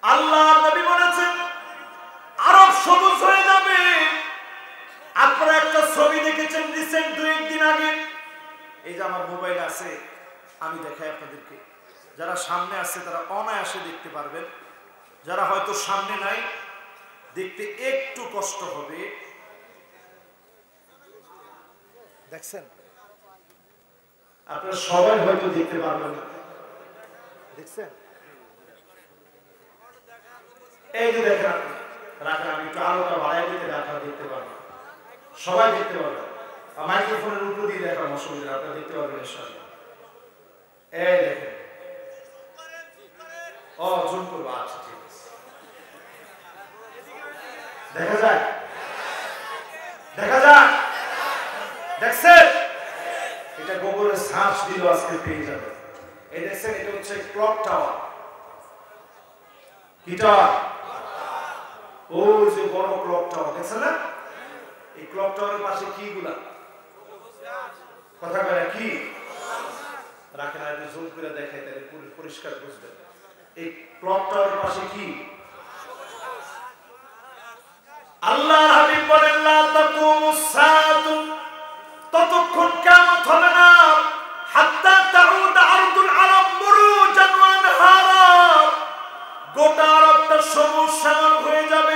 আল্লাহর নবী বলেছেন আরব সবুজ হয়ে যাবে। আপনারা একটা ছবি দেখেছেন রিসেন্ট 2-1 দিন আগে, এই যে আমার মোবাইল আছে, আমি দেখাই আপনাদেরকে। যারা সামনে আছে তারা অনায়াসে দেখতে পারবেন, যারা হয়তো সামনে নাই দেখতে একটু কষ্ট হবে। দেখছেন? আপনারা সবাই হয়তো দেখতে পারবেন না, দেখছেন? এই যে দেখেন, আপনি রাখেন, আমি একটু আলোটা বাড়াই দিতে আপনারা দেখতে পারবেন, সবাই দেখতে পারবেন। মাইক্রোফোনের উপর দিয়ে দেখান, অসুবিধা, আপনারা দেখতে পারবেন ইনশাআল্লাহ। এই দেখেন, ও জুম করবো, আচ্ছা ঠিক আছে, দেখা যায়, দেখা যায়, দেখছেন? এটা গুগলে সার্চ দিলে আজকে পেয়ে যাবে। এই দেখছেন, এটা হচ্ছে ক্লক টাওয়ার। কি টাওয়ার? ওই যে বড় ক্লক টাওয়ার দেখছেন না? এই ক্লক টাওয়ারের পাশে কি গুলা কথা বলে, কি রাখেন, আর জুম করে দেখাই তাহলে পরিষ্কার বুঝবেন। এই ক্লক টাওয়ারের পাশে কি? আল্লাহর হাবিব বলেন লা তাকুমুস সাআতু, ততক্ষণ কিয়ামত হবে না, হাত্তা তাউদ আরদুল আরব মুরুজান ওয়া আনহারা, গোটা আরবটা সবুজ শ্যামল হয়ে যাবে।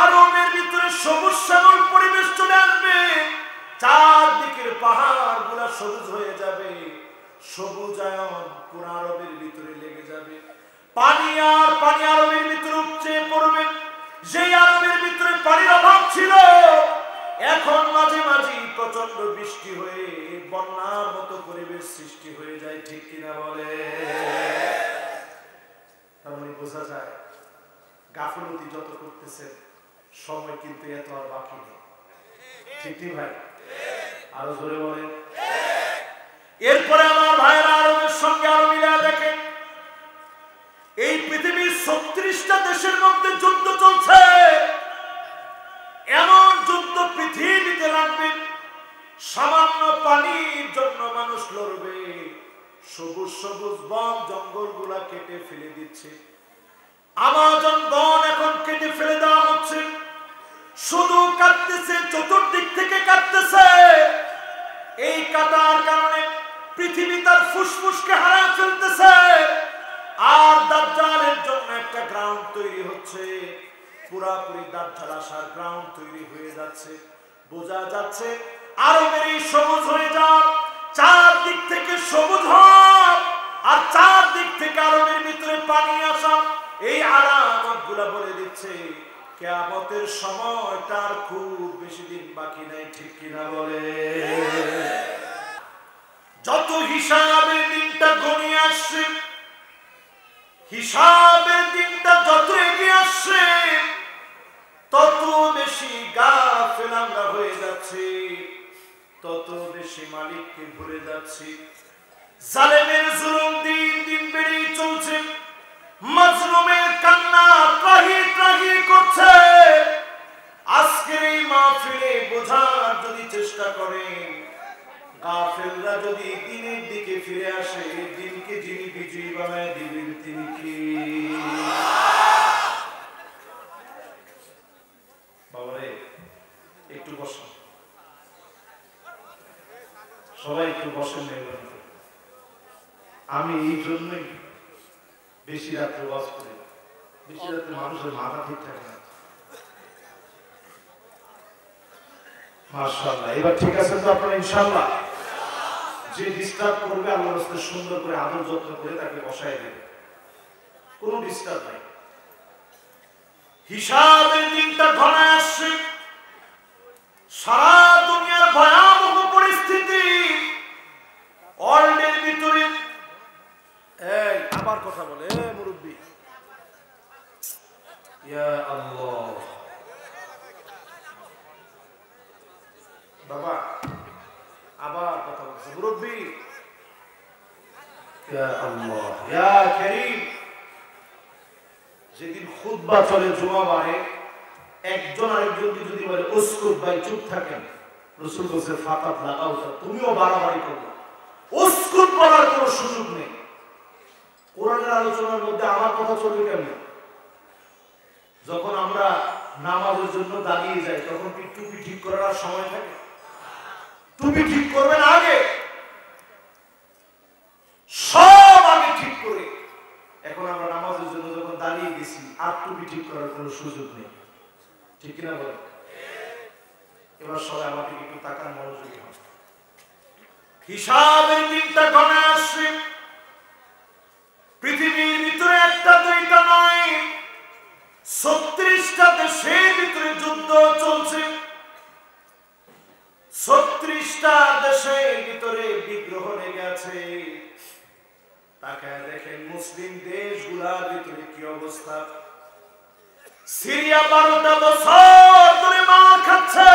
আরবের ভিতরে সবুজ শ্যামল পরিবেশ চলে আসবে, চারদিকের পাহাড়গুলো সবুজ হয়ে যাবে, সবুজায়ন পুরো আরবের ভিতরে লেগে যাবে। পানি আর পানি আরবের ভিতরে উপচে পড়বে। যেই আরবের ভিতরে পানির অভাব ছিল, এখন মাঝে মাঝে প্রচন্ড বৃষ্টি হয়ে বন্যার মতো পরিবেশ সৃষ্টি হয়ে যায়। ঠিক কিনা বলে? তার মানে বোঝা যায় গাফলতি যত করতেছেন সময় কিন্তু এত আর বাকি নেই। ঠিক কি ভাই? আরো জোরে বলেন। এরপরে আমার ভাইয়েরা আরবের সঙ্গে আরো মিলা দেখেন, এই পৃথিবীর 36টা দেশের মধ্যে যুদ্ধ চলছে। এমন যুদ্ধ পৃথিবীতে লাগবে, সামান্য পানির জন্য মানুষ লড়বে। সবুজ সবুজ বন জঙ্গল গুলা কেটে ফেলে দিচ্ছে, আমাজন বন এখন কেটে ফেলে দেওয়া হচ্ছে। শুধু কাটতেছে, চতুর্দিক থেকে কাটতেছে। এই কাটার কারণে পৃথিবী তার ফুসফুসকে হারায় ফেলতেছে। আর দাজ্জালের জন্য একটা গ্রাউন্ড তৈরি হচ্ছে, পুরাপুরি দাজ্জাল আসার গ্রাউন্ড তৈরি হয়ে যাচ্ছে। বোঝা যাচ্ছে আরবের এই সবুজ হয়ে যাওয়া, চারদিক থেকে সবুজ হওয়া আর চারদিক থেকে আরবের ভিতরে পানি আসা, এই আলামত গুলা বলে দিচ্ছে কিয়ামতের সময়টার খুব বেশি দিন বাকি নাই। ঠিক কিনা বলে? যত হিসাবের দিনটা ঘনিয়ে আসছে, হিসাবের দিনটা যত এগিয়ে আসছে, তত বেশি গাফেল আমরা হয়ে যাচ্ছি, তত বেশি মালিককে ভুলে যাচ্ছি। জালেমের জুলুম দিন দিন বেড়েই চলছে, মাজলুমের কান্না ত্রাহি ত্রাহি করছে। আজকের এই মাহফিলে বোঝার যদি চেষ্টা করেন, গাফেলরা যদি দিনের দিকে ফিরে আসে, দিনকে যিনি বিজয়ী বানায় দিবেন তিনি কি? বাবারে একটু বসেন, সবাই একটু বসেন। আমি এই জন্যই বেশি রাত্রে ওয়াজ করি, বেশি রাত্রে মানুষের মাথা ঠিক থাকে না। মাশাআল্লাহ, এবার ঠিক আছে তো আপনারা? ইনশাআল্লাহ। যে ডিস্টার্ব করবে আল্লাহর রাস্তায় সুন্দর করে আদর যত্ন করে তাকে বসায় দেবে, কোনো ডিস্টার্ব নাই। হিসাবের দিনটা ঘনায় আসছে, সারা দুনিয়ার ভয়াবহ পরিস্থিতি ওয়ার্ল্ডের ভিতরে। এই আবার কথা বলে মুরব্বী, ইয়া আল্লাহ, বাবা আবার কথা বলছে মুরব্বী, ইয়া আল্লাহ ইয়া কারীম। যেদিন খুতবা চলে জুমাবারে, একজন আরেকজনকে যদি বলে উসকুত ভাই চুপ থাকেন, রাসূল বলেছে ফাকাত লাগাউতা, তুমিও বাড়াবাড়ি করো, উসকুত বলার কোনো সুযোগ নেই। কোরআনের আলোচনার মধ্যে আমার কথা চলবে কেমন? যখন আমরা নামাজের জন্য দাঁড়িয়ে যাই তখন কি টুপি ঠিক করার সময় থাকে? টুপি ঠিক করবেন আগে, সব আগে ঠিক করে। এখন আমরা নামাজের জন্য যখন দাঁড়িয়ে গেছি আর টুপি ঠিক করার কোনো সুযোগ নেই, ঠিক কিনা বলেন? এবার সবাই আমাকে একটু তাকান, মনোযোগী হন। হিসাবের দিনটা ঘনে আসছে। পৃথিবীর ভিতরে একটা দুইটা নয়, 36টা দেশের ভিতরে যুদ্ধ চলছে। 36টা দেশের ভিতরে বিগ্রহ লেগে আছে। তাকায় দেখেন মুসলিম দেশগুলোর ভিতরে কি অবস্থা। সিরিয়া 12টা বছর ধরে মার খাচ্ছে।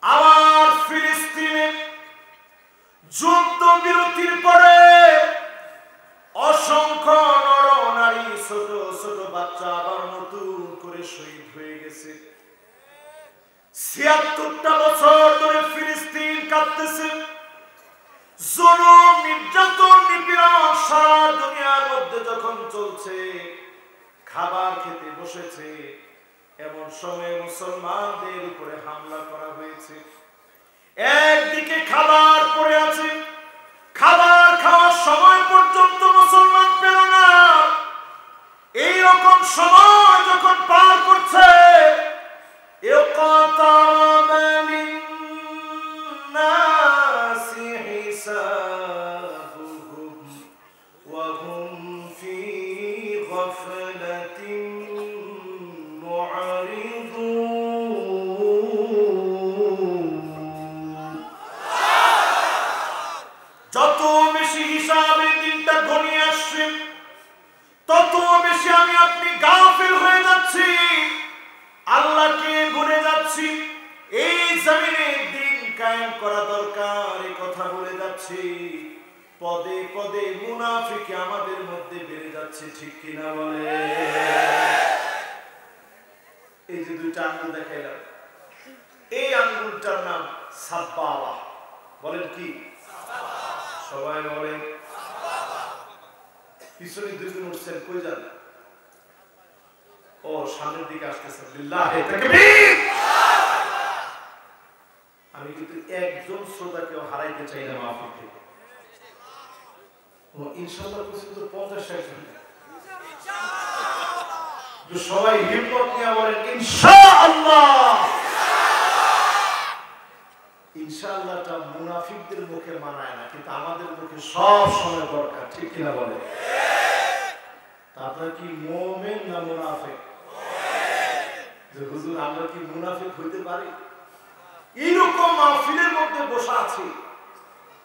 আবার ফিলিস্তিনে যুদ্ধ বিরতির পরে অসংখ্য নরনারী, ছোট ছোট বাচ্চা আবার নতুন করে শহীদ হয়ে গেছে। 76টা বছর ধরে ফিলিস্তিন কাঁদতেছে। জুলুম, নির্যাতন, নিপীড়ন সারা দুনিয়ার মধ্যে যখন চলছে, খাবার খেতে বসেছে, এমন সময় মুসলমানদের উপরে হামলা করা হয়েছে। একদিকে খাবার পড়ে আছে, খাবার খাওয়ার সময় পর্যন্ত মুসলমান পেল না। এইরকম সময় যখন পার করছে, যত বেশি হিসাবের দিনটা ঘনিয়ে আসছে তত বেশি আমি আপনি গাফিল হয়ে যাচ্ছি, আল্লাহকে ভুলে যাচ্ছি। এই জমিনে দিন কায়েম করা দরকার, এই কথা বলে যাচ্ছি। পদে পদে মুনাফিকি আমাদের মধ্যে বেড়ে যাচ্ছে, ঠিক কিনা বলে? এই যে দুইটা আঙ্গুল দেখাইলাম, এই আঙ্গুলটার নাম সাব্বাবা। বলেন কি? সবাই বলেন। পিছনে দুজন উঠছেন, কই যান? ও সামনের দিকে আসতেছেন। লিল্লাহি তাকবীর। আমি কিন্তু একজন শ্রোতাকেও হারাইতে চাই না মাহফিল থেকে। ইনশাআল্লাহ পর্যন্ত 50-60 জন। সবাই হিম্মত নিয়ে বলেন ইনশাআল্লাহ। ইনশাআল্লাহটা মুনাফিকদের মুখে মানায় না, কিন্তু আমাদের মুখে সব সময় দরকার, ঠিক কিনা বলে? আপনারা কি মুমিন না মুনাফিক? যে হুজুর আমরা কি মুনাফিক হইতে পারি? এইরকম মাহফিলের মধ্যে বসে আছি,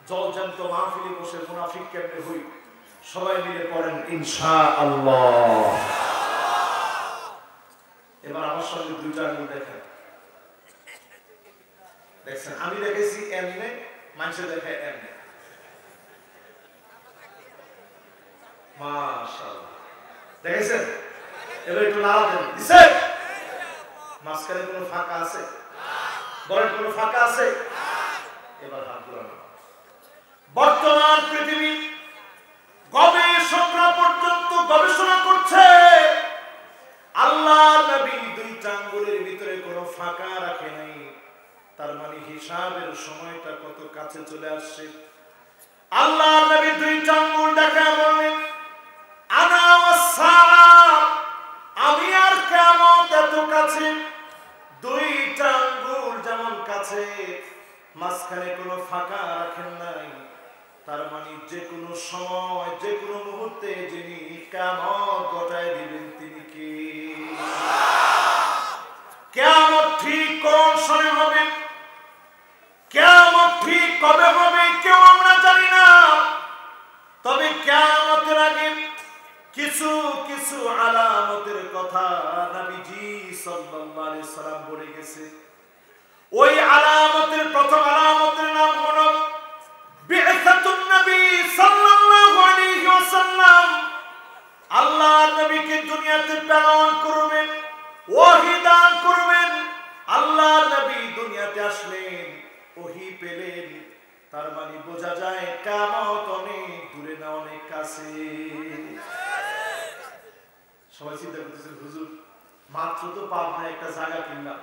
জলজান্ত মাহফিলে বসে মুনাফিক কেমনে হই? সবাই মিলে পড়েন ইনশাআল্লাহ। এবার আমার সঙ্গে দুইটা আঙ্গুল দেখেন। দেখছেন আমি দেখেছি এমনে, মানুষে দেখে এমনে। মাশাআল্লাহ, দেখেছেন? এবার একটু নাড়া দেন। দিছেন? মাঝখানে কোনো ফাঁকা আছে? বলেন কোনো ফাঁকা আছে? এবার হাত ঘোরানো। বর্তমান পৃথিবী গবেষকরা পর্যন্ত গবেষণা করছে, আল্লাহর নবী দুইটা আঙ্গুলের ভিতরে কোনো ফাঁকা রাখে নাই। তার মানে হিসাবের সময়টা কত কাছে চলে আসছে। আল্লাহর নবী দুইটা আঙ্গুল দেখা বলেন, আনা ওয়াস-সাআ, আমি আর কিয়ামত এত কাছে। দুইটা আঙ্গুল যেমন কাছে, মাঝখানে কোনো ফাঁকা রাখেন নাই। তার মানে যে কোনো সময়, যে কোনো মুহূর্তে যিনি কিয়ামত ঘটায় দিবেন তিনি কে? কিয়ামত ঠিক কোন সময় হবে, কিয়ামত ঠিক কবে হবে কেউ আমরা জানি না। তবে কিয়ামতের আগে কিছু কিছু আলামতের কথা নবীজি সাল্লাল্লাহু আলাইহি সাল্লাম বলে গেছে। ওই আলামতের প্রথম আলামতের নাম হলো বি'সাতুন নবী সাল্লাল্লাহু আলাইহি ওয়াসাল্লাম। আল্লাহর নবীকে দুনিয়াতে প্রেরণ করবেন, ওহী দান করবেন। আল্লাহর নবী দুনিয়াতে আসলেন, ওহী পেলেন। তার মানে বোঝা যায় কিয়ামত অনেক দূরে না অনেক কাছে। সবাই চিন্তা করতেছেন হুজুর মাত্র তো পাবনা একটা জায়গা কিনলাম,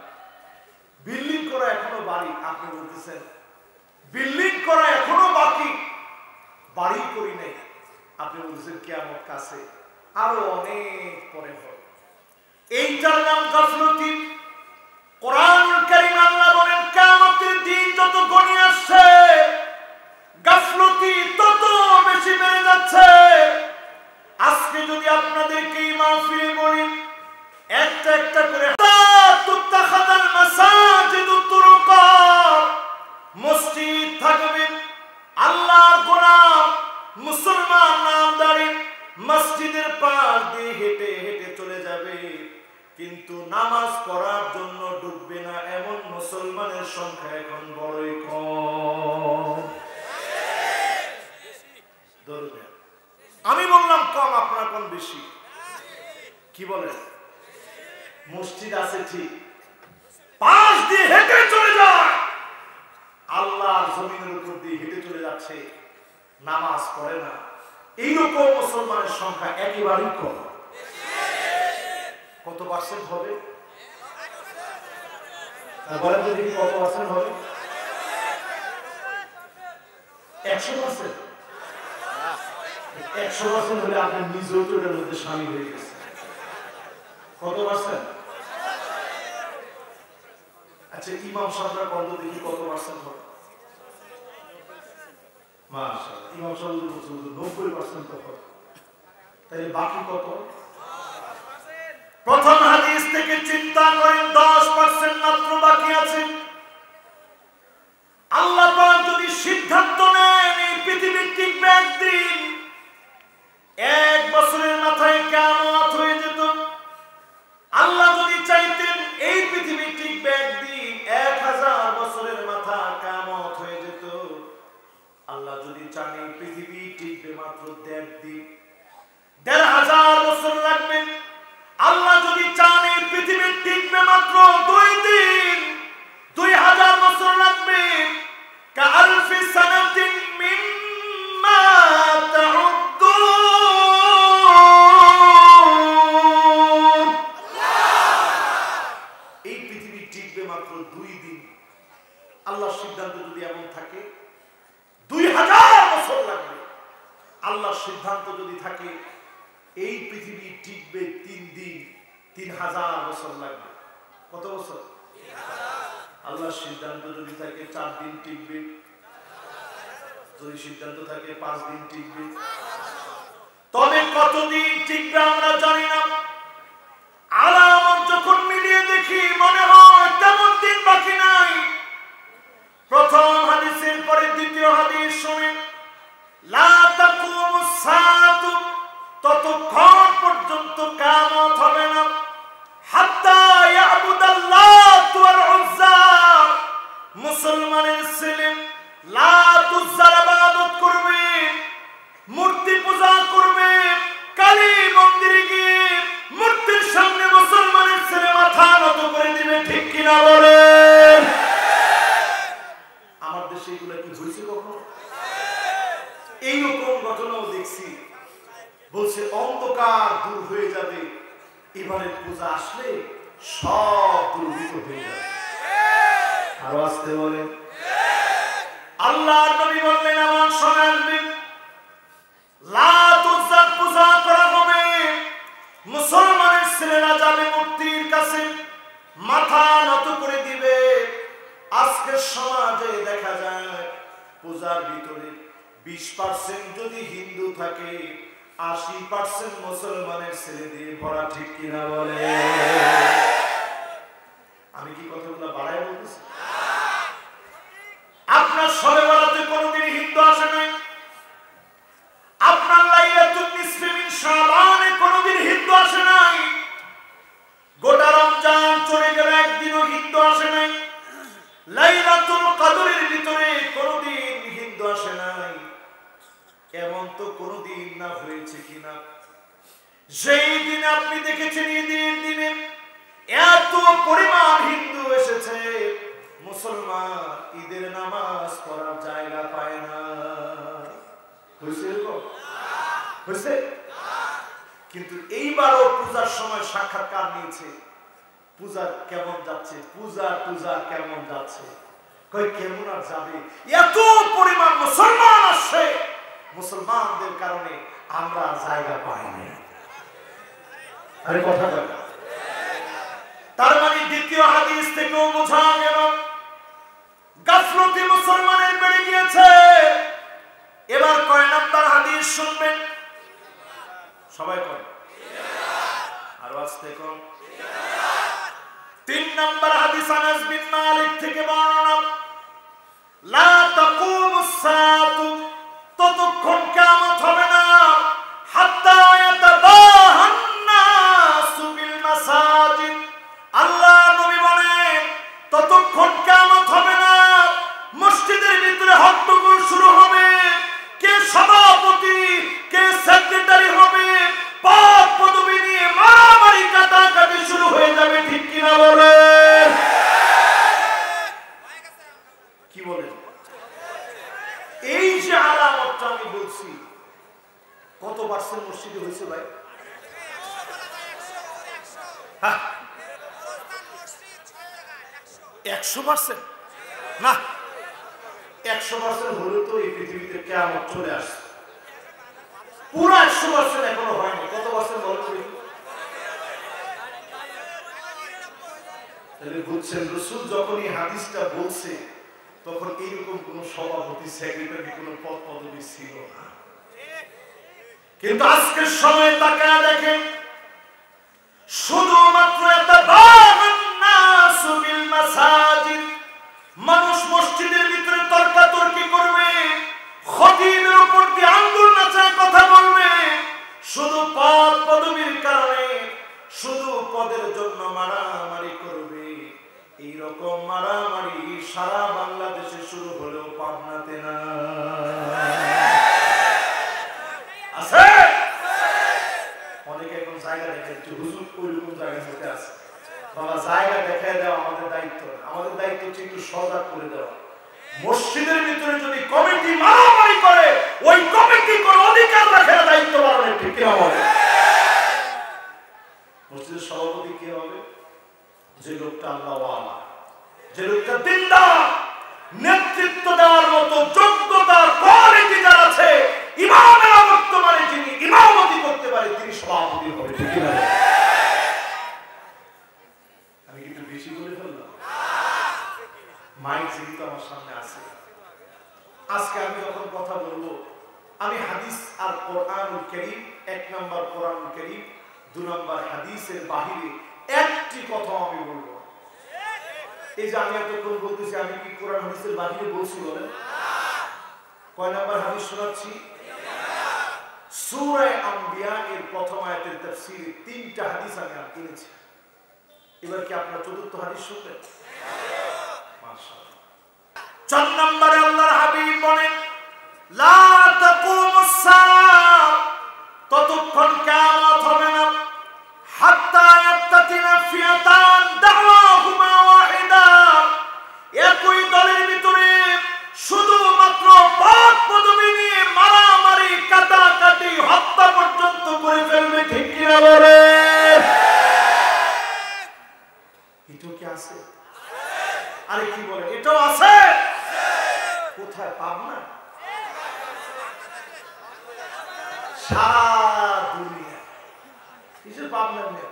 বিল্ডিং করা এখনো বাড়ি। আপনি বলতেছেন বিল্ডিং করা এখনো বাকি, বাড়ি করি নাই। আপনি বলতেছেন কিয়ামত কাছে, আরো অনেক পরে হবে। এইটার নাম গাফলতি। কোরআনুল কারীম আল্লাহ বলেন কিয়ামতের দিন যত ঘনিয়ে আসছে গাফলতি তত বেশি বেড়ে যাচ্ছে। আজকে যদি আপনাদেরকে এই মাহফিলে বলি একটা একটা করে তুত্তাখাদাল মাসাজিদু তুরুকা, মসজিদ থাকবে, আল্লাহর গোলাম মুসলমান নামদারি মসজিদের পাশ দিয়ে হেঁটে হেঁটে চলে যাবে, কিন্তু নামাজ পড়ার জন্য ডুববে না এমন মুসলমানের সংখ্যা এখন বড়ই কম। আমি বললাম কম, আপনার কোন বেশি? কি বলেন? মসজিদ আছে ঠিক, পাশ দিয়ে হেঁটে চলে যায়, আল্লাহর জমিনের উপর দিয়ে হেঁটে চলে যাচ্ছে, নামাজ পড়ে না, এইরকম মুসলমানের সংখ্যা একেবারেই কম। কত পার্সেন্ট হবে? বলেন তো দেখি কত পার্সেন্ট হবে? 100%। 100% হলে আপনি নিজেও তো এর মধ্যে শামিল হয়ে গেছেন। কত পার্সেন্ট? আচ্ছা ইমাম সাহেবরা কত দেখি কত পার্সেন্ট হবে? মাশাআল্লাহ, ইমাম সাহেব 90% তো হবে। তাহলে বাকি কত? প্রথম হাদিস থেকে চিন্তা করেন 10% মাত্র বাকি আছে। আল্লাহ পাক যদি সিদ্ধান্ত নেন এই পৃথিবী টিকবে একদিন, 1 বছরের মাথায় কিয়ামত হয়ে যেত। আল্লাহ যদি চাইতেন এই পৃথিবী টিকবে একদিন, 1000 বছরের মাথা কিয়ামত হয়ে যেত। আল্লাহ যদি চান এই পৃথিবী টিকবে মাত্র 1.5 দিন, 1500 বছর লাগবে। আল্লাহ যদি চান এই পৃথিবী টিকবে মাত্র 2 দিন, 2000 বছর লাগবে। কাআলফি সানাতিন মিম্মা তাউদ্দুন। এই পৃথিবী টিকবে মাত্র 2 দিন। আল্লাহর সিদ্ধান্ত যদি এমন থাকে 2000 বছর লাগবে। আল্লাহর সিদ্ধান্ত যদি থাকে এই পৃথিবী টিকবে 3 দিন, 3000 বছর লাগবে। কত বছর? আল্লাহর সিদ্ধান্ত যদি থাকে 4 দিন টিকবে, যদি সিদ্ধান্ত থাকে 5 দিন টিকবে। তবে কতদিন টিকবে আমরা জানি না। আলামত যখন মিলিয়ে দেখি মনে হয় তেমন দিন বাকি নাই। প্রথম হাদিসের পরে দ্বিতীয় হাদিস শুনেন, লা তাকুমুস সাআতু, ততক্ষণ পর্যন্ত কিয়ামত হবে না, হাত্তা ইয়াবুদাল্লাহু ওয়াল উজ্জা, মুসলমানের ছেলে লাত উজ্জার ইবাদত করবে, মূর্তি পূজা করবে, কালী মন্দিরে গিয়ে মূর্তির সামনে মুসলমানের ছেলে মাথা নত করে দিবে। ঠিক কিনা বলেন? আমার দেশে এগুলো কি হয়েছে কখনো? এইরকম ঘটনাও দেখছি। বলছে অন্ধকার দূর হয়ে যাবে, এবারের পূজা আসলে সব দূরীভূত হয়ে যাবে। আরো আসতে বলেন। আল্লাহর নবী বললেন এমন সময় আসবে লাত উজ্জার পূজা করা হবে, মুসলমানের ছেলেরা যাবে মূর্তির কাছে, মাথা নত করে দিবে। আজকের সমাজে দেখা যায় পূজার ভিতরে 20% যদি হিন্দু থাকে, 80% মুসলমানের ছেলে দিয়ে ভরা। ঠিক কিনা বলে? আমি কি কথাগুলো বাড়ায় বলতেছি? আপনার শবে বরাতে কোনদিন হিন্দু আসে নাই, আপনার লাইলাতুন নিসফি মিন শাবানে কোনদিন হিন্দু আসে নাই, গোটা রমজান চলে গেল একদিনও হিন্দু আসে নাই, লাইলাতুল কদরের ভিতরে কোনদিন হিন্দু আসে নাই। এমন তো কোনদিন না হয়েছে কিনা? যেই দিন আপনি দেখেছেন ঈদের দিনে এত পরিমাণ হিন্দু এসেছে, মুসলমান ঈদের নামাজ পড়ার জায়গা পায় না। হয়েছে এরকম? হয়েছে? কিন্তু এইবারও পূজার সময় সাক্ষাৎকার নিয়েছে, পূজা কেমন যাচ্ছে, পূজা টুজা কেমন যাচ্ছে, কই কেমন আর যাবে, এত পরিমাণ মুসলমান আসছে, মুসলমানদের কারণে আমরা জায়গা পাই না। আরে কথা বলে, তার মানে দ্বিতীয় হাদিস থেকেও বোঝা গেল গাফলতি মুসলমানের বেড়ে গিয়েছে। এবার কয় নাম্বার হাদিস শুনবেন সবাই, কয় আর আস্তে কোন 3 নাম্বার হাদিস আনাস বিন মালিক থেকে বর্ণনা, লা তাকুমুস সাআতু, ততক্ষণ কিয়ামত হবে না, হাত্তা ইয়াতাবাহান নাসু বিল মাসাজিদ, আল্লাহ নবী বলেন ততক্ষণ কিয়ামত হবে না, মসজিদের ভিতরে হট্টগোল শুরু হবে, কে সভাপতি কে সেক্রেটারি হবে, পদ পদবি নিয়ে মারামারি কাটাকাটি শুরু হয়ে যাবে, ঠিক কিনা বলে? কি বলেন? এই যে আলামতটা আমি বলছি, কত পার্সেন্ট মসজিদে হয়েছে ভাই? 100% না, 100% হলে তো এই পৃথিবীতে কিয়ামত চলে আসে। পুরো 100% এখনো হয়নি, কত পার্সেন্ট বলেন তো? তাহলে বুঝছেন, রাসূল যখন এই হাদিসটা বলছে তখন এইরকম কোন সভাপতি সেক্রেটারি কোন পদ পদবি ছিল না। কিন্তু আজকের সময় তাকায় দেখেন, শুধুমাত্র ইয়াতাবাহান নাসু বিল মাসাজিদ, মানুষ মসজিদের ভিতরে তর্কাতর্কি করবে, খতিবের উপর দিয়ে আঙ্গুল নাচায় কথা বলবে, শুধু পদ পদবীর কারণে, শুধু পদের জন্য মারামারি করবে। এই রকম মারামারি সারা বাংলাদেশে শুরু হলেও পাবনাতে না আছে। অনেকে এখন জায়গা দেখে হুজুর ওইরকম জায়গা হতে আছে, বাবা জায়গা দেখায় দেওয়া আমাদের দায়িত্ব না, আমাদের দায়িত্ব হচ্ছে একটু সজাগ করে দেওয়া। মসজিদের ভিতরে যদি কমিটি মারামারি করে, ওই কমিটি কোন অধিকার রাখে না দায়িত্ব পালনের, ঠিক কিনা বলে? মসজিদের সভাপতি কে হবে? যে লোকটা আল্লাহওয়ালা, যে লোকটা দিনদার, নেতৃত্ব দেওয়ার মতো যোগ্যতা কোয়ালিটি যার আছে, ইমামেরা বর্তমানে যিনি ইমামতি করতে পারে তিনি সভাপতি হবে, ঠিক কিনা? আমি কিন্তু বেশি বলে ফেললাম, মাইক যেহেতু আমার সামনে আছে, আজকে আমি যখন কথা বলবো, আমি হাদিস আর কোরআনুল কারীম, 1 নম্বর কোরআনুল কারীম, 2 নম্বর হাদিসের বাহিরে একটি কথা আমি বলবো। এই যে আমি এতক্ষণ বলতেছি, আমি কি কোরআন হাদিসের বাহিরে বলছি বলেন? কয় নম্বর হাদিস শোনাচ্ছি? সূরা আম্বিয়া এর প্রথম আয়াতের তাফসীরে 3টা হাদিস আমি কিনেছি। এবার কি আপনারা 4th হাদিস শুনবেন? মাশাআল্লাহ। 4 নম্বরে আল্লাহর হাবিব বলেন, লা তাকুমুস সাআ, ততক্ষণ কিয়ামত হবে না, হাত্তা ইয়াত্তাতিনা ফিয়াতান দাওয়াহুমা ওয়াহিদা, একই দলের ভিতরে শুধুমাত্র পদ পদবি নিয়ে মারামারি কাটাকাটি হত্যা পর্যন্ত করে ফেলবে, ঠিক কিনা বলে? এটাও কি আছে? আরে কি বলে, এটাও আছে। কোথায়? পাবনা? সারা দুনিয়া কিসের পাবনা নেই,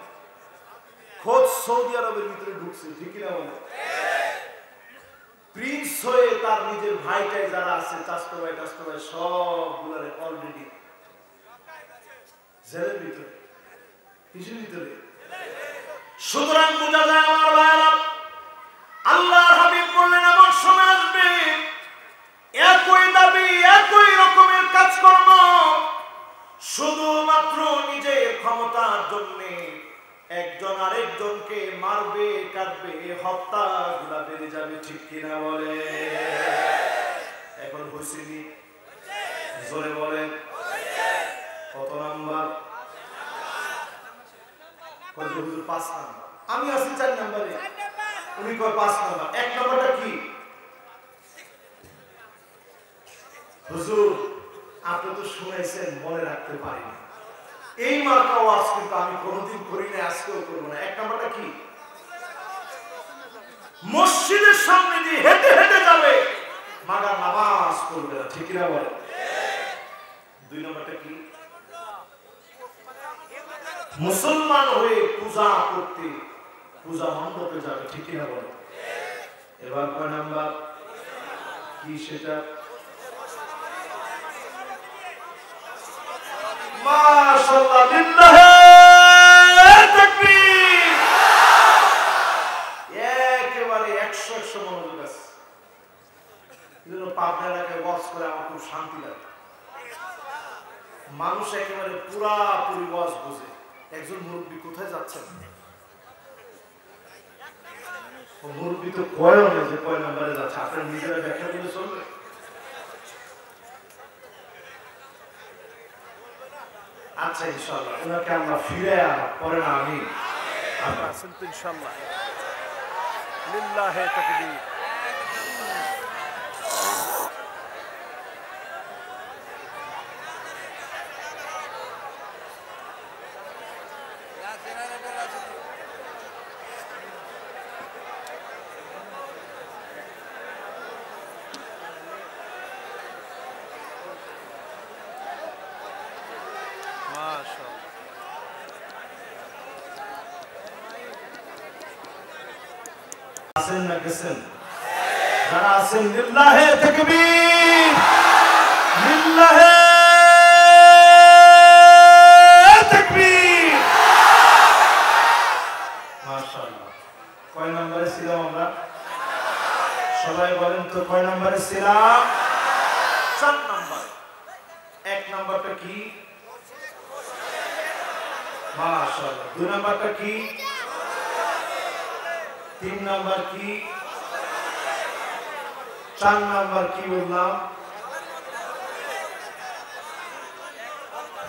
খোঁজ সৌদি আরবের ভিতরে ঢুকছে, ঠিক কিনা বলে? প্রিন্স হয়ে তার নিজের ভাইটাই যারা আছে, চাচতো ভাই সবগুলারে অলরেডি জেলের ভিতরে, কিসের ভিতরে? সুতরাং বোঝা যায় আমার ভাইরা, আল্লাহর হাবিব বললেন এমন সময় আসবে, একই দাবি একই রকমের কাজকর্ম, শুধুমাত্র নিজের ক্ষমতার জন্য একজন আরেকজনকে মারবে, কাটবে, হত্যা গুলা বেড়ে যাবে, ঠিক কিনা বলে? এখন হুসেনি জোরে বলেন, কত নাম্বার? 5 নাম্বার। আমি আছি 4 নাম্বারে, উনি কয় 5 নাম্বার। 1 নাম্বারটা কি? হুজুর আপনি তো শুনেছেন, মনে রাখতে পারিনি। এই মার্কা ওয়াজ কিন্তু আমি কোনোদিন করি না, আজকেও করবো না। এক নাম্বারটা কি? মসজিদের সামনে দিয়ে হেঁটে হেঁটে যাবে, মাগা নামাজ পড়বে না, ঠিক না বলে? দুই নাম্বারটা কি? মুসলমান হয়ে পূজা করতে পূজা মণ্ডপে যাবে, ঠিক না বলে? এবার কয় নাম্বার কি সেটা? মাশাআল্লাহ, লিল্লাহি তাকবীর। একেবারে 100 মনোযোগ আছে। এজন্য পাবনা এলাকায় ওয়াজ করে আমার খুব শান্তি লাগে। মানুষ একেবারে পুরাপুরি ওয়াজ বুঝে। একজন মুরব্বী কোথায় যাচ্ছেন? মুরব্বী তো কয়ও না যে কয় নাম্বারে যাচ্ছে, আপনার নিজেরা ব্যাখ্যা দিলে চলবে? আচ্ছা ইনশাআল্লাহ ওনাকে আমরা ফিরে পরে না আমি আপনার শুনতে ইনশাআল্লাহ। লিল্লাহি তাকবীর। আছেন না গেছেন? যারা আছেন লিল্লাহি তাকবীর, লিল্লাহি তাকবীর। মাশাআল্লাহ। কয় নম্বরে ছিলাম আমরা? সবাই বলেন তো কয় নম্বরে ছিলাম? 4 নম্বর। এক নম্বরটা কি? মাশাআল্লাহ। 2 নম্বরটা কি? 3 নাম্বার কি? 4 নাম্বার কি বললাম?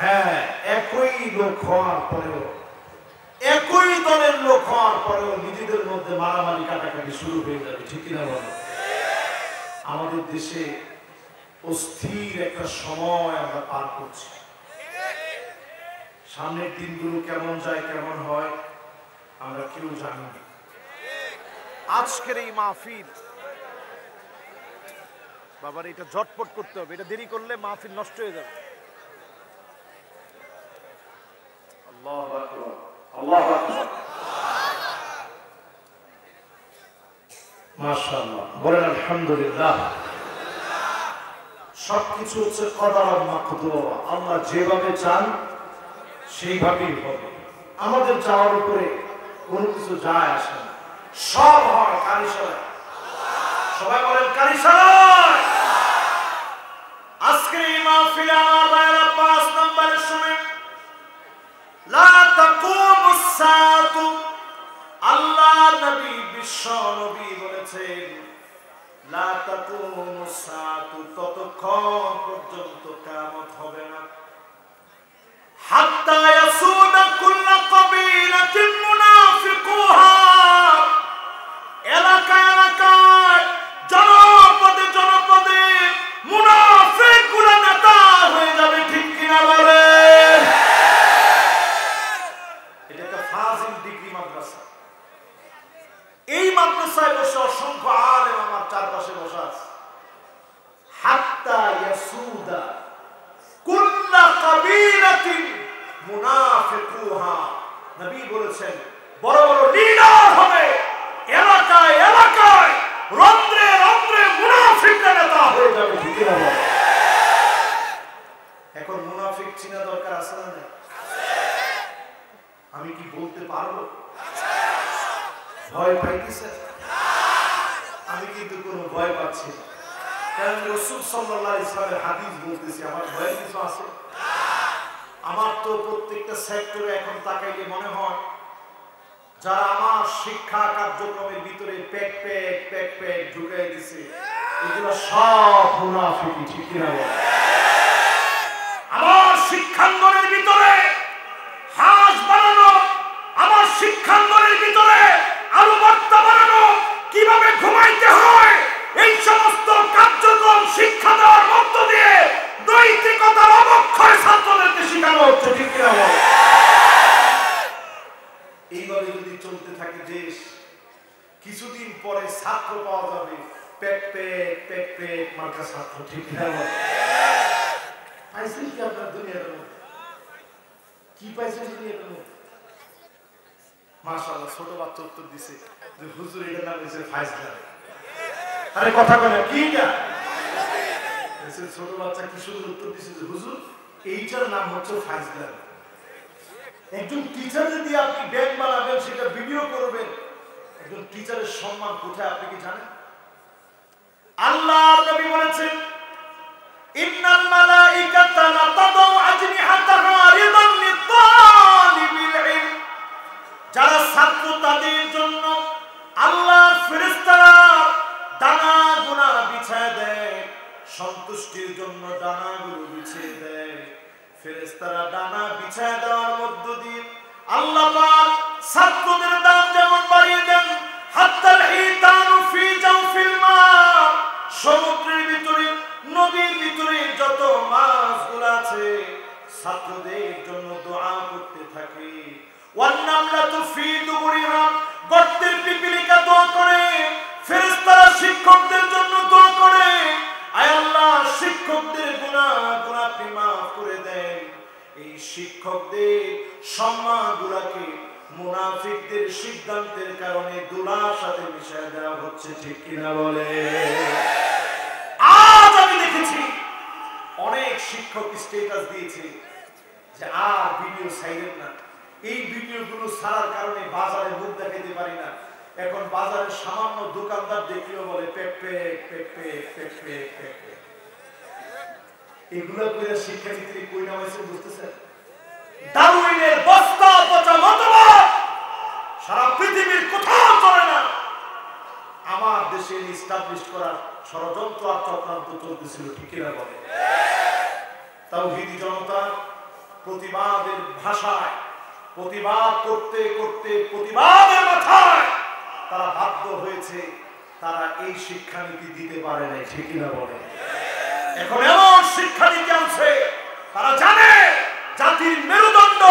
হ্যাঁ, একই লোক হওয়ার পরেও, একই দলের লোক হওয়ার পরেও নিজেদের মধ্যে মারামারি কাটাকাটি শুরু হয়ে যাবে, ঠিক না বলো? আমাদের দেশে অস্থির একটা সময় আমরা পার করছি। সামনের দিনগুলো কেমন যায় কেমন হয় আমরা কেউ জানি না। আজকের এই মাহফিল বাবার এটা ঝটপট করতে হবে, এটা দেরি করলে মাহফিল নষ্ট হয়ে যাবে। আল্লাহু আকবার, আল্লাহু আকবার। মাশাআল্লাহ, বলেন আলহামদুলিল্লাহ। সবকিছু হচ্ছে কদর মাকদুর, আল্লাহ যেভাবে চান সেইভাবেই হবে। আমাদের চাওয়ার উপরে কোনো কিছু যায় আসে না, সব হয় কারিশরায়। সবাই বলেন কারিশরায়। আজকে এই মাহফিলে আমার ভাইরা 5 নম্বরে শুনেন, লা তাকুমুস সাআতু। আল্লাহ নবী বিশ্ব নবী বলেছেন লা তাকুমুস সাআতু, ততক্ষণ পর্যন্ত কিয়ামত হবে না, হাত্তা ইয়াসুদা কুল্লু কাবিলাতিন মুনাফিকুহা। এলাকায় এলাকায়, জনপদে জনপদে মুনাফিকগুলো নেতা হয়ে যাবে, ঠিক কিনা বলে? এটা একটা ফাজিল ডিগ্রি মাদ্রাসা। এই মাদ্রাসায় বসে অসংখ্য আলেম আমার চারপাশে বসা আছে। হাত্তা ইয়াসুদা কুল্লু কাবিলাতিন মুনাফিকুহা, নবী বলেছেন বড় বড় লিডার হবে এলাকায় এলাকায়, রন্ধ্রে রন্ধ্রে মুনাফিকরা নেতা হয়ে যাবে, ঠিক না বলে? এখন মুনাফিক চিনা দরকার আছে না? আমি কি বলতে পারবো? ভয় পাইতেছে? আমি কিন্তু কোনো ভয় পাচ্ছি না, কারণ রাসূল সাল্লাল্লাহু আলাইহি ওয়াসাল্লামের হাদিস বলতেছি। আমার ভয়ের কিছু আছে? আমার তো প্রত্যেকটা সেক্টরে এখন তাকাইলে মনে হয় যারা আমার শিক্ষা কার্যক্রমের ভিতরে প্যাক প্যাক প্যাক প্যাক ঢুকাই দিছে, এগুলো সব মুনাফিক, ঠিক কিনা বলে? আমার শিক্ষাঙ্গনের ভিতরে হাঁস বানানো, আমার শিক্ষাঙ্গনের ভিতরে আলু ভর্তা বানানো, কিভাবে ঘুমাইতে হয় এই সমস্ত কার্যক্রম শিক্ষা দেওয়ার মধ্য দিয়ে 2 নৈতিকতার অবক্ষয় ছাত্রদেরকে শেখানো হচ্ছে, ঠিক কিনা বল? এইভাবে যদি চলতে থাকে দেশ, কিছুদিন পরে ছাত্র পাওয়া যাবে পেট পেট পেট পেট মার্কা ছাত্র, ঠিক কিনা বল? পাইছেন কি আপনার দুনিয়ার মধ্যে? কি পাইছেন দুনিয়ার মধ্যে? মাশাআল্লাহ, ছোট বাচ্চা উত্তর দিছে যে হুজুর এটার নাম হচ্ছে ফাইজলাম। আরে কথা বলে কি এটা? ছোট বাচ্চা কি সুন্দর উত্তর দিছে যে হুজুর এইটার নাম হচ্ছে ফাইজলাম। একজন টিচার যদি আপনি ব্যাগ বানাবেন, সেটা ভিডিও করবেন, একজন টিচারের সম্মান কোথায় আপনি কি জানেন? আল্লাহর নবী বলেছেন, ইন্নাল মালাইকাতা লা তাদাউ আজনিহাতাহা রিদান লিতালিবিল ইলম। যারা ছাত্র তাদের জন্য আল্লাহর ফেরেশতারা ডানাগুলো বিছায় দেয়, সন্তুষ্টির জন্য ডানাগুলো বিছিয়ে দেয়। ফেরেশতারা ডানা বিছায় দেওয়ার মধ্য দিয়ে আল্লাহ পাক ছাত্রদের দাম যেমন বাড়িয়ে দেন, হাত্তাল হিতানু ফি জাওফিল মা, সমুদ্রের ভিতরে নদীর ভিতরে যত মাছগুলো আছে ছাত্রদের জন্য দোয়া করতে থাকে। ওয়ান নামলাতু ফি দুবুরিহা, গর্তের পিপীলিকা দোয়া করে, ফেরেশতারা শিক্ষকদের জন্য দোয়া করে, আয় আল্লাহ শিক্ষকদের গুনাহগুলো আপনি মাফ করে দেন। এই শিক্ষকদের সম্মানগুলোকে মুনাফিকদের সিদ্ধান্তের কারণে দুলার সাথে মিশিয়ে দেওয়া হচ্ছে, ঠিক কিনা বলে? আজ আমি দেখেছি অনেক শিক্ষক স্ট্যাটাস দিয়েছে যে আর ভিডিও ছাইরেন না, এই ভিডিওগুলো ছাড়ার কারণে বাজারে মুখ দেখাতে পারি না। এখন বাজারে সামান্য দোকানদার দেখলেও বলে পেট পেট পেট পেট পেট পেট পেট পেট। এগুলো কইরা শিক্ষানীতি কই নামাইছে বুঝতেছেন? ডারউইনের বস্তা পচা মতবাদ সারা পৃথিবীর কোথাও চলে না। আমার দেশে এস্টাবলিশ করার ষড়যন্ত্র আর চক্রান্ত চলতেছিল, ঠিক কিনা বলে? তাওহীদি জনতা প্রতিবাদের ভাষায় প্রতিবাদ করতে করতে প্রতিবাদের মাথায় তারা বাধ্য হয়েছে, তারা এই শিক্ষানীতি দিতে পারে নাই, ঠিক কিনা বলে? এখন এমন শিক্ষানীতি আনছে, তারা জানে জাতির মেরুদণ্ড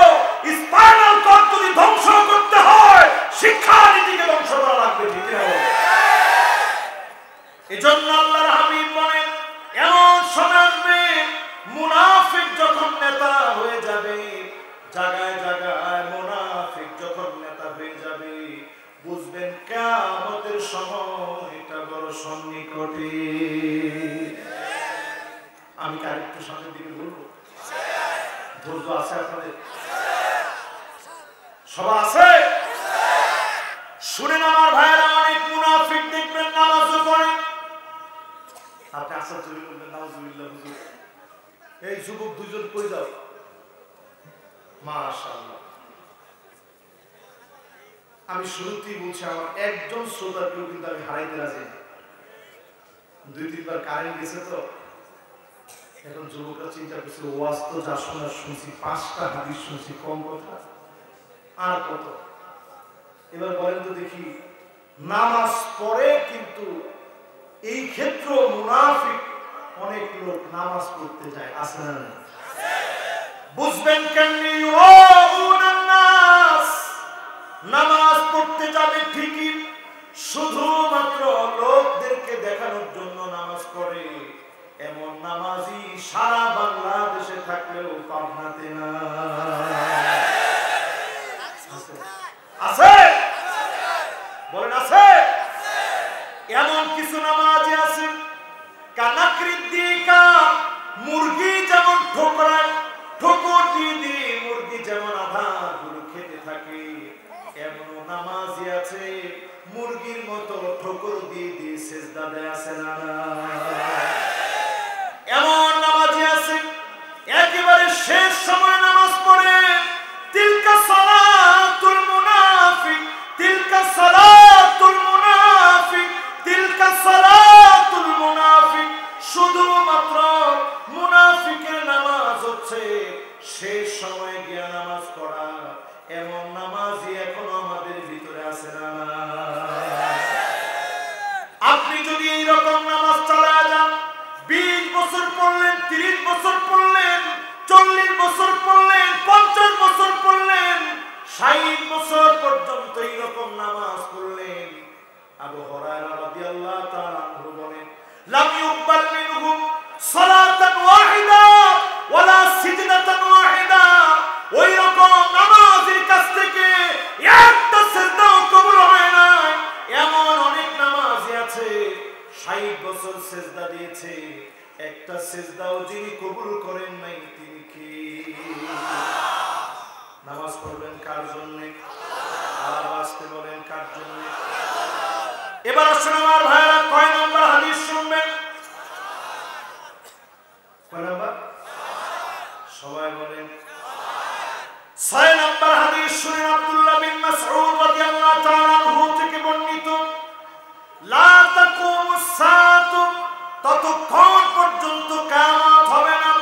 স্পাইনাল কর্ড যদি ধ্বংস করতে হয় শিক্ষানীতিকে ধ্বংস করা লাগবে, ঠিক কিনা বলে? এজন্য আল্লাহর হাবিব বলেন, এমন সময় আসবে মুনাফিক যখন নেতা হয়ে যাবে, জায়গায় জায়গায় মুনাফিক যখন নেতা হয়ে যাবে, বুঝবেন কিয়ামতের সময়টা বড় সন্নিকটে। আমি কি আরেকটু সামনের দিকে বলবো? ধৈর্য আছে আপনাদের? সবার আছে? শুনেন আমার ভাইয়েরা, অনেক মুনাফিক দেখবেন নামাজও পড়ে। আপনি আসার চলে বলবেন নাউজুবিল্লাহ হুজুর, এই যুবক দুজন কই যাও? মাশাআল্লাহ, আমি শুরুতেই বলছি আমার একজন শ্রোতাকেও কিন্তু আমি হারাইতে রাজি না। 2-3 বার কারেন্ট গেছে তো এখন যুবকরা চিন্তা করছে ওয়াজ তো যা শোনার শুনছি, 5টা হাদিস শুনছি, কম কথা আর কত। এবার বলেন তো দেখি, নামাজ পড়ে কিন্তু এই ক্ষেত্রে মুনাফিক অনেক লোক নামাজ পড়তে যায়, আছে না? বুঝবেন কেমনি? নামাজ পড়তে যাবে ঠিকই, শুধুমাত্র লোকদেরকে দেখানোর জন্য নামাজ পড়ে, এমন নামাজি সারা বাংলাদেশে থাকলেও পাবনাতে না। আছে? বলেন আছে? এমন কিছু নামাজি আছে কানাকৃতিকা, মুরগি যেমন ঠোকরায় ঠোকর দিয়ে দিয়ে মুরগি যেমন আধার গুলো খেতে থাকে, এমন নামাজি আছে মুরগির মতো ঠোকর দিয়ে দিয়ে সেজদা দেয়, আছে না? এমন নামাজি আছে একেবারে শেষ সময় নামাজ পড়ে, তিলকা সালাতুল মুনাফিক, তিলকা সালাতুল মুনাফিক, তিলকা সালাতুল মুনাফিক। শুধুমাত্র মুনাফিকের নামাজ হচ্ছে শেষ সময়ে গিয়ে নামাজ পড়া, এমন নামাজি এখনো আমাদের ভিতরে আছে না? আপনি যদি এইরকম নামাজ চালায় যান, 20 বছর পড়লেন, 30 বছর পড়লেন, 40 বছর পড়লেন, 50 বছর পড়লেন, 60 বছর পর্যন্ত এইরকম নামাজ পড়লেন। আবু হুরায়রা রাদিয়াল্লাহু তাআলা আনহু বলেন, লাম ইউকবাল মিনহু সালাতান ওয়াহিদা ওয়ালা সিজদাতান ওয়াহিদা। ওই রকম নামাজের কাছ থেকে একটা সিজদাও কবুল হয় না। এমন অনেক নামাজি আছে 60 বছর সিজদা দিয়েছে, একটা সিজদাও যিনি কবুল করেন নাই তিনি কে? নামাজ পড়বেন কার জন্য? আর আসতে বলেন কার জন্য? এবার আসুন আমার ভাইরা, কয় নম্বর হাদিস শুনবেন? কয় নম্বর? সবাই বলেন 6 নম্বর হাদিস শুনেন। আব্দুল্লাহ বিন মাসউদ রাদিয়াল্লাহু তাআলা আনহু থেকে বর্ণিত, লা তাকুমুস সাআতু, ততক্ষণ পর্যন্ত কিয়ামত হবে না,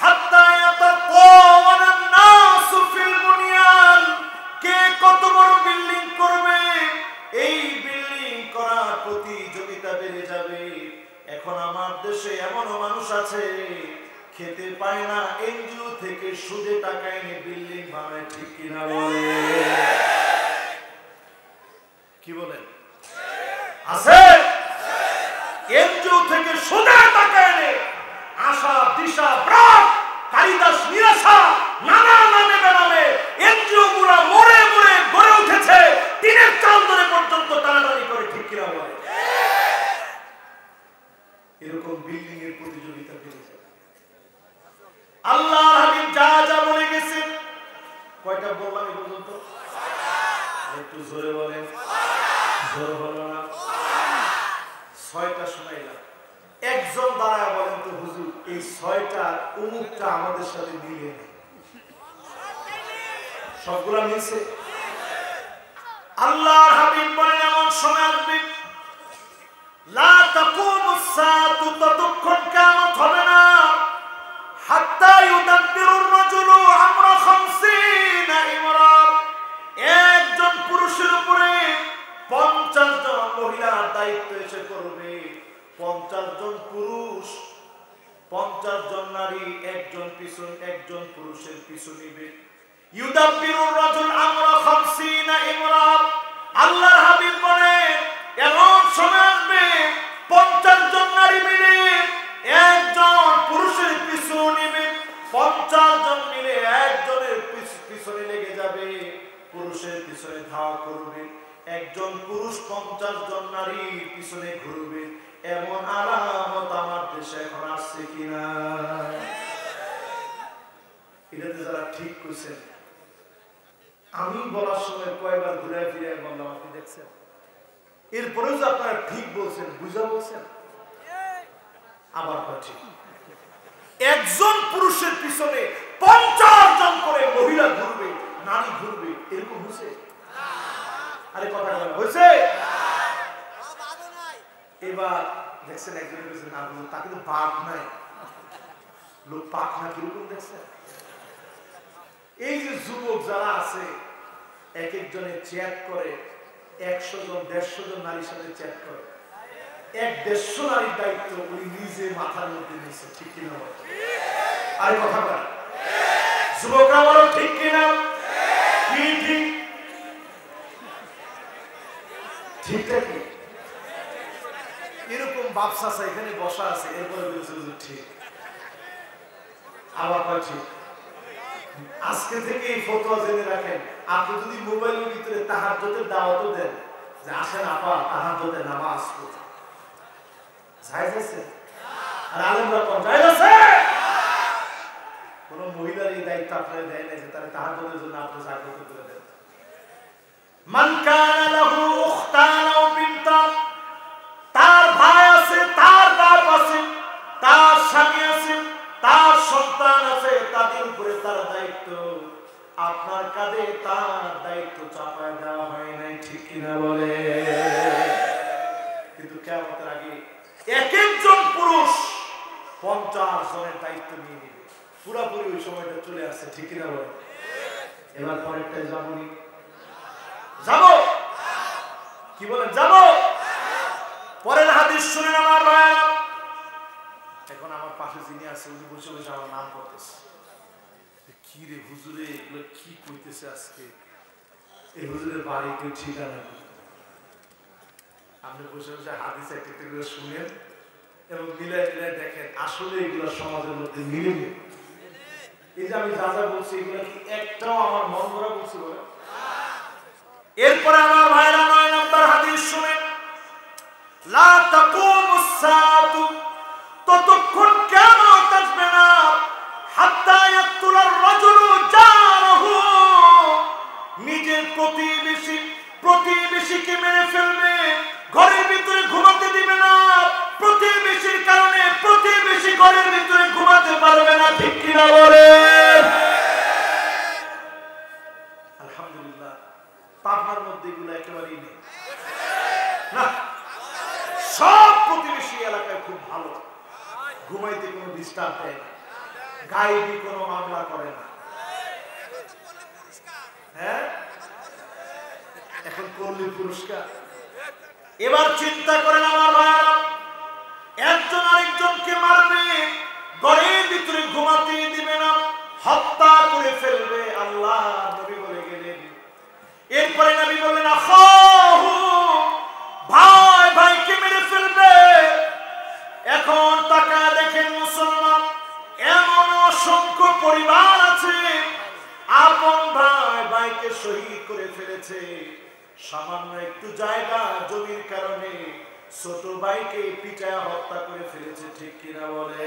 হাত্তা ইয়াতাতাওয়ানান নাসু ফিল বুনিয়ান। কে কত বড় বিল্ডিং করবে, এই বিল্ডিং করার প্রতিযোগিতা বেড়ে যাবে। এখন আমার দেশে এমনও মানুষ আছে খেতে পায় না, এনজিও থেকে সুদে টাকা এনে বিল্ডিং বানায়, ঠিক কিনা বলে? কি বলেন? আছে? এনজিও থেকে সুদে টাকা এনে আশা দিশা ব্রাক কালিদাস নিরাশা নানা নামে বেনামে এনজিও গুলা মরে মরে গড়ে উঠেছে, দিনের চাল ধরে পর্যন্ত টানাটানি করে, ঠিক কিনা বলে? এরকম বিল্ডিং এর প্রতিযোগিতা বেড়ে যায়। আল্লাহর হাবিব যা যা বলে গেছেন, কয়টা বললাম এই পর্যন্ত? একটু জোরে বলেন। জোরে হলো না? 6টা শোনাইলাম। একজন দাঁড়ায় বলেন তো হুজুর, এই 6টা অমুকটা আমাদের সাথে মিলে নেই। সবগুলা মিলছে? আল্লাহর হাবিব বলেন এমন সময় আসবে, লা তাকুমুস সাআতু, ততক্ষণ কিয়ামত হবে না, হাত্তা ইউদাব্বিরুর রাজুলু আমরা 50 ইমরা। একজন পুরুষের উপরে 50 জন মহিলার দায়িত্ব এসে করবে। 50 জন পুরুষ, 50 জন নারী একজন পুরুষের পিছু নিবে। ইউদাব্বিরুর রাজুল আমরা 50 ইমরা। আল্লাহর হাবিব বলেন এমন সময় আসবে 50 জন নারী মিলে একজন পুরুষের পিছু নিবে। 50 জন মিলে একজনের পিছনে লেগে যাবে, পুরুষের পিছনে ধাওয়া করবে। একজন পুরুষ 50 জন নারীর পিছনে ঘুরবে। এমন আলামত আমার দেশে এখন আসছে কিনা? এটাতে যারা ঠিক করছেন, আমি বলার সময় কয়বার ঘুরে ফিরে বললাম, আপনি দেখছেন? এরপরেও যে আপনারা ঠিক বলছেন, বুঝা বলছেন, আবার ঠিক। একজন পুরুষের পিছনে 50 জন করে মহিলা ঘুরবে, নারী ঘুরবে, এরকম হয়েছে? আরে কথা বলেন, হয়েছে? এবার দেখছেন একজনের পিছনে না, তাকে তো বাপ নাই, লোক পাক না, কিরকম দেখছেন? এই যে যুবক যারা আছে, এক একজনের চ্যাট করে, 100 জন 150 জন নারীর সাথে চ্যাট করে, 150 নারীর দায়িত্ব উনি নিজে মাথার মধ্যে নিয়েছে, ঠিক কিনা? আরে কথা বলেন যুবকরা, বলো ঠিক কিনা? কি ঠিক? ঠিকটা কি? এরকম বাপসাসা এখানে বসা আছে, এরপরে বলছে ঠিক, আবার কয় ঠিক। আজকে থেকে এই ফতোয়া জেনে রাখেন, আপনি যদি মোবাইলের ভিতরে তাহাজ্জুদের দাওয়াতও দেন যে আসেন আপা তাহাজ্জুদে নামাজ পড়ি, জায়েজ আছে? আর আলেমরা কোন জায়েজ আছে? কোন মহিলার এই দায়িত্ব আপনারা দেয় না যে তার তাহাজ্জুদের জন্য আপনি জাগ্রত করে দেন। মান কানা লাহু উখতান আও বিনতান, তার ভাই আছে, তার বাপ আছে, তার স্বামী আছে, তার সন্তান আছে, তাদের উপরে তার দায়িত্ব, আপনার কাঁধে তার দায়িত্ব চাপায় দেওয়া হয় নাই, ঠিক কিনা বলে? কিন্তু কিয়ামতের আগে এক একজন পুরুষ 50 জনের দায়িত্ব নিয়ে নেবে, পুরোপুরি ওই সময়টা চলে আসছে, ঠিক কিনা বলে? এবার পরেরটাই যাবনি? যাব? কি বলেন? যাব? পরের হাদিস শুনেন আমার ভাইরা, এখন আমার পাশে যিনি আছে উনি বসে বসে আমার নাম করতেছে, কি রে হুজুরে এগুলো কি কইতেছে আজকে, এই হুজুরের বাড়ি কেউ ঠিকানা। আপনি বসে বসে হাদিস একটা করে শুনেন এবং মিলাই মিলাই দেখেন আসলে এগুলো সমাজের মধ্যে মিলে নেই। এই যে আমি যা যা বলছি এগুলো কি একটাও আমার মন ভরা বলছি বলে? এরপরে আমার ভাইরা 9 নম্বর হাদিস শুনেন, লা তাকুমুস সাআতু, ততক্ষণ কিয়ামত আসবে না, হাত্তা ইয়াকতুলার রাজুলু জারাহু, নিজের প্রতিবেশীকে মেরে ফেলবে, ঘরের ভিতরে ঘুমাতে দিবে না, প্রতিবেশীর কারণে প্রতিবেশী ঘরের ভিতরে ঘুমাতে পারবে না, ঠিক কিনা বলেন? আলহামদুলিল্লাহ পাবনার মধ্যে এগুলো একেবারেই নেই না, সব প্রতিবেশী এলাকায় খুব ভালো, ঘুমাইতে কোনো ডিস্টার্ব দেয় না, গায়েবী কোনো মামলা করে না। হ্যাঁ, এখন করলে পুরস্কার। এবার চিন্তা করেন আমার ভাইরা, একজন আরেকজনকে মারবে, ঘরের ভিতরে ঘুমাতে দিবে না, হত্যা করে ফেলবে, আল্লাহ নবী বলে গেলেন। এরপরে নবী বললেন আখাহু, ভাই ভাইকে মেরে ফেলবে। এখন তাকায় দেখেন মুসলমান, এমন অসংখ্য পরিবার আছে আপন ভাই ভাইকে শহীদ করে ফেলেছে, সামান্য একটু জায়গা জমির কারণে ছোট ভাইকে পিটায় হত্যা করে ফেলেছে, ঠিক কিনা বলে?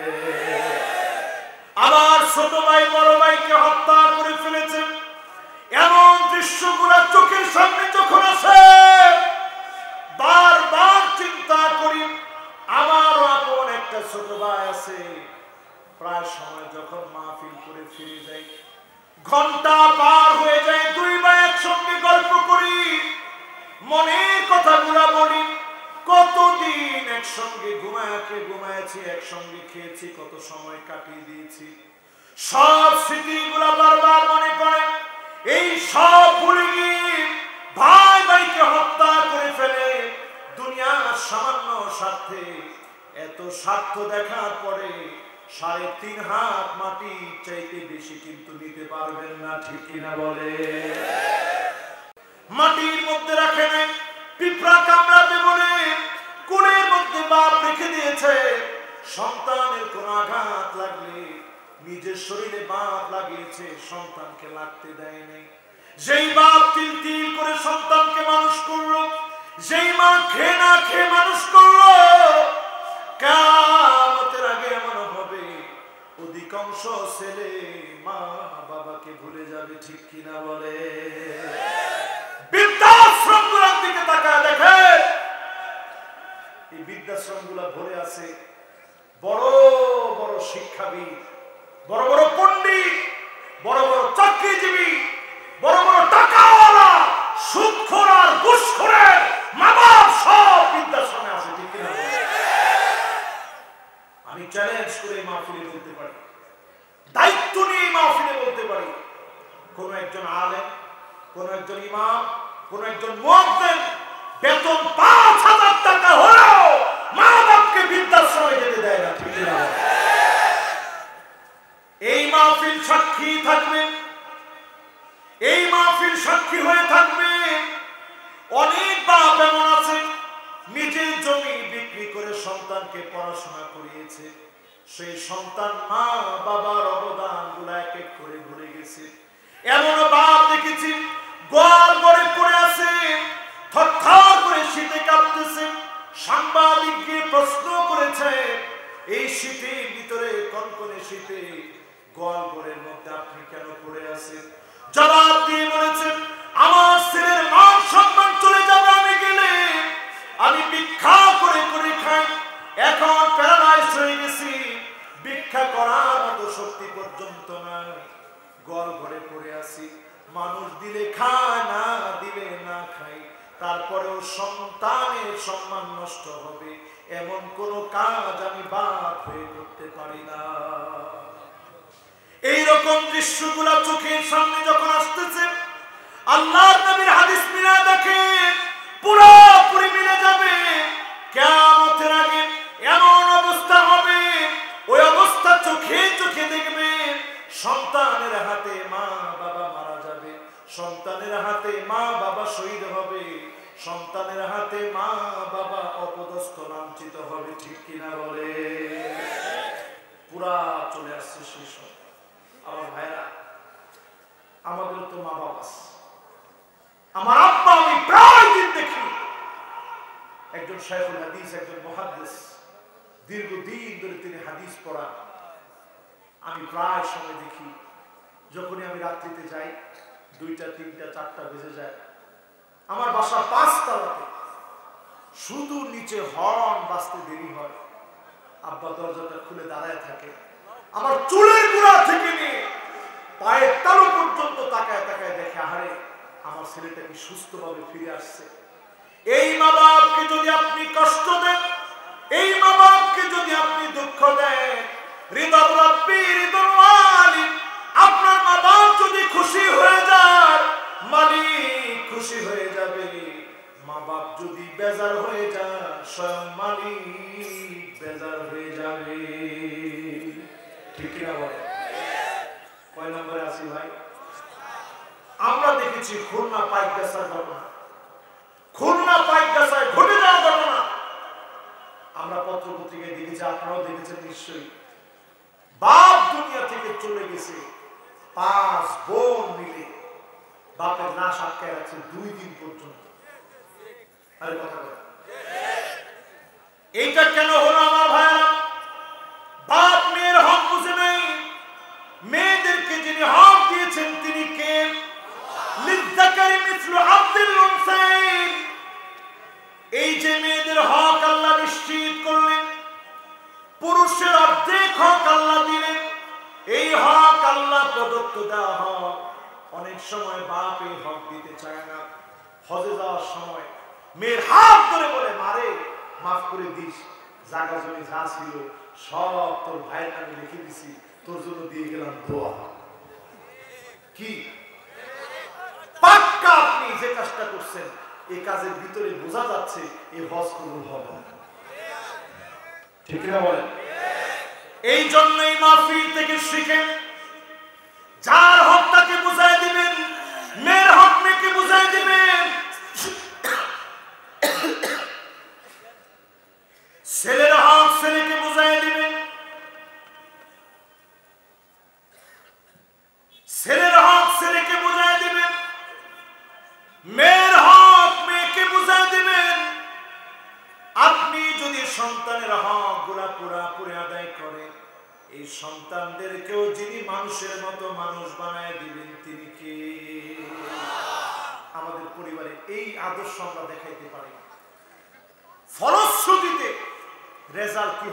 আবার ছোট ভাই বড় ভাইকে হত্যা করে ফেলেছে। এমন দৃশ্যগুলো চোখের সামনে যখন আসে বারবার চিন্তা করি, আমারও আপন একটা ছোট ভাই আছে, প্রায় সময় যখন মাহফিল করে ফিরে যাই, ঘন্টা পার হয়ে যায়, দুই ভাই একসঙ্গে গল্প করি, মনের কথাগুলা বলি, কতদিন একসঙ্গে ঘুমাইছি, একসঙ্গে খেয়েছি, কত সময় কাটিয়ে দিয়েছি, সব স্মৃতিগুলা বারবার মনে পড়ে। এই সব ভুলে গিয়ে ভাই ভাইকে হত্যা করে ফেলে দুনিয়ার সামান্য স্বার্থে। এত স্বার্থ দেখার পরে 3.5 হাত মাটি চাইতে বেশি কিন্তু নিতে পারবেন না, ঠিক কিনা বলে? মাটির মধ্যে রাখে নাই, পিঁপড়া কামড়াবে বলে কোলের মধ্যে বাপ রেখে দিয়েছে, সন্তানের কোন আঘাত লাগলে নিজের শরীরে বাপ লাগিয়েছে, সন্তানকে লাগতে দেয় নাই। যেই বাপ তিল তিল করে সন্তানকে মানুষ করলো, যেই মা খেয়ে না খেয়ে মানুষ করলো, কিয়ামতের আগে এমন হবে অধিকাংশ ছেলে মা বাবাকে ভুলে যাবে, ঠিক কিনা বলে? বৃদ্ধাশ্রমগুলোর দিকে তাকায় দেখে, এই বৃদ্ধাশ্রমগুলো ভরে আছে বড় বড় শিক্ষাবিদ, বড় বড় পণ্ডিত, বড় বড় চাকরিজীবী, বড় বড় টাকাওয়ালা, সুদখোর আর ঘুষখোরের মা বাপ সব বৃদ্ধাশ্রমে আছে, ঠিক কিনা? আমি চ্যালেঞ্জ করে মাহফিলে বলতে পারি, দায়িত্ব নিয়ে মাহফিলে বলতে পারি, কোন একজন আলেম, কোন একজন ইমাম, কোন একজন মুয়াজ্জিন বেতন 5,000 টাকা হলেও মা বাপকে বৃদ্ধাশ্রমে যেতে দেয় না, ঠিক না? এই মাহফিল সাক্ষী থাকবে, এই মাহফিল সাক্ষী হয়ে থাকবে। অনেক বাপ এমন আছে নিজের জমি বিক্রি করে সন্তানকে পড়াশোনা করিয়েছে, সেই সন্তান মা বাবার অবদান গুলা এক এক করে ভুলে গেছে। এমন বাপ দেখেছি গোয়াল ঘরে পড়ে আছে, থরথর করে শীতে কাঁপতেছে। সাংবাদিক গিয়ে প্রশ্ন করেছে, এই শীতের ভিতরে কনকনে শীতে গোয়াল ঘরের মধ্যে আপনি কেন পড়ে আছেন? জবাব দিয়ে বলেছেন, আমার ছেলের মান সম্মান চলে যাবে আমি গেলে, আমি ভিক্ষা করে করে খাই, এখন প্যারালাইজ হয়ে গেছি, ভিক্ষা করার মতো শক্তি পর্যন্ত নাই, গোয়াল ঘরে পড়ে আছি, মানুষ দিলে খায়, না দিলে না খাই, তারপরেও সন্তানের সম্মান নষ্ট হবে এমন কোন কাজ আমি বাপ হয়ে করতে পারি না। এইরকম দৃশ্যগুলা চোখের সামনে যখন আসতেছে, আল্লাহর নবীর হাদিস মিলা দেখেন পুরোপুরি মিলে যাবে। কিয়ামতের আগে এমন অবস্থা হবে চোখে চোখে দেখবেন সন্তানের হাতে মা বাবা মারা যাবে, সন্তানের হাতে মা বাবা শহীদ হবে, সন্তানের হাতে মা বাবা অপদস্থ লাঞ্ছিত হবে। ঠিক কিনা বলে? পুরা চলে আসছে সেই সময়। আমার ভাইরা, আমাদের তো মা বাবা আছে। আমার আব্বা আমি প্রায় দিন দেখি, একজন শাইখুল হাদিস, একজন মুহাদ্দিস, দীর্ঘদিন ধরে তিনি হাদিস পড়া। আমি প্রায় সময় দেখি, যখনই আমি রাত্রিতে যাই 2টা 3টা 4টা বেজে যায়, আমার বাসা 5 তলাতে, শুধু নিচে হর্ন বাজতে দেরি হয়, আব্বা দরজাটা খুলে দাঁড়ায় থাকে, আমার চুলের গোড়া থেকে নিয়ে পায়ের তালু পর্যন্ত তাকায় তাকায় দেখে, আহারে আমার ছেলেটা কি সুস্থভাবে ফিরে আসছে। এই মা বাপকে যদি আপনি কষ্ট দেন, এই মা বাপকে যদি আপনি দুঃখ দেন, হৃদয় রাব্বি হৃদয় ওয়ালি, আপনার মা বাপ যদি খুশি হয়ে যায়, মালিক খুশি হয়ে যাবে। মা বাপ যদি বেজার হয়ে যায়, স্বয়ং মালিক বেজার হয়ে যাবে। ঠিক কিনা বলে? কয় নম্বরে আছি ভাই? আমরা দেখেছি খুলনা পাইকগাছার ঘটনা, খুলনা পাইকগাছায় ঘটে যাওয়া ঘটনা আমরা পত্র পত্রিকায় দেখেছি, আপনারাও দেখেছেন নিশ্চয়ই। বাপ দুনিয়া থেকে চলে গেছে, 5 বোন মিলে বাপের লাশ আটকায় রাখছে 2 দিন পর্যন্ত। আরে কথা বলে, এইটা কেন হলো আমার ভাইরা? বাপ মেয়ের হক বুঝে নেই। মেয়েদেরকে যিনি হক দিয়েছেন তিনি কে? লিযযাকারি মিসলু হাযযিল উনসায়াইন। এই যে মেয়েদের হক আল্লাহ নিশ্চিত করলেন, পুরুষের অর্ধেক হক আল্লাহ দিলেন। এই হক আল্লাহ প্রদত্ত দেওয়া হক, অনেক সময় বাপ এই হক দিতে চায় না। হজে যাওয়ার সময় মেয়ের হাত ধরে বলে, মারে মাফ করে দিস, জায়গা জমি যা ছিল সব তোর ভাইয়ের নামে লিখে দিছি, তোর জন্য দিয়ে গেলাম দোয়া। কি পাক্কা আপনি যে কাজটা করছেন, এই কাজের ভিতরে বোঝা যাচ্ছে এই হজ কবুল হবে না। ঠিক না বলেন? এই জন্যই মাহফিল থেকে শিখেন, যার হক তাকে বুঝাই দিবেন, মেয়ের হক মেয়েকে বুঝাই দিবেন, ছেলের হক ছেলেকে বুঝাই দিবেন, ছেলের হক ছেলেকে বুঝাই দিবেন, মেয়ের হক মেয়েকে বুঝাই দিবেন। আপনি যদি সন্তানের হক গুলা পুরোপুরি আদায় করেন, এই সন্তানদেরকেও যিনি মানুষের মতো মানুষ বানায় দিবেন তিনি কে? আমাদের পরিবারে এই আদর্শ আমরা দেখাইতে পারি, ফলশ্রুতিতে রেজাল্ট কি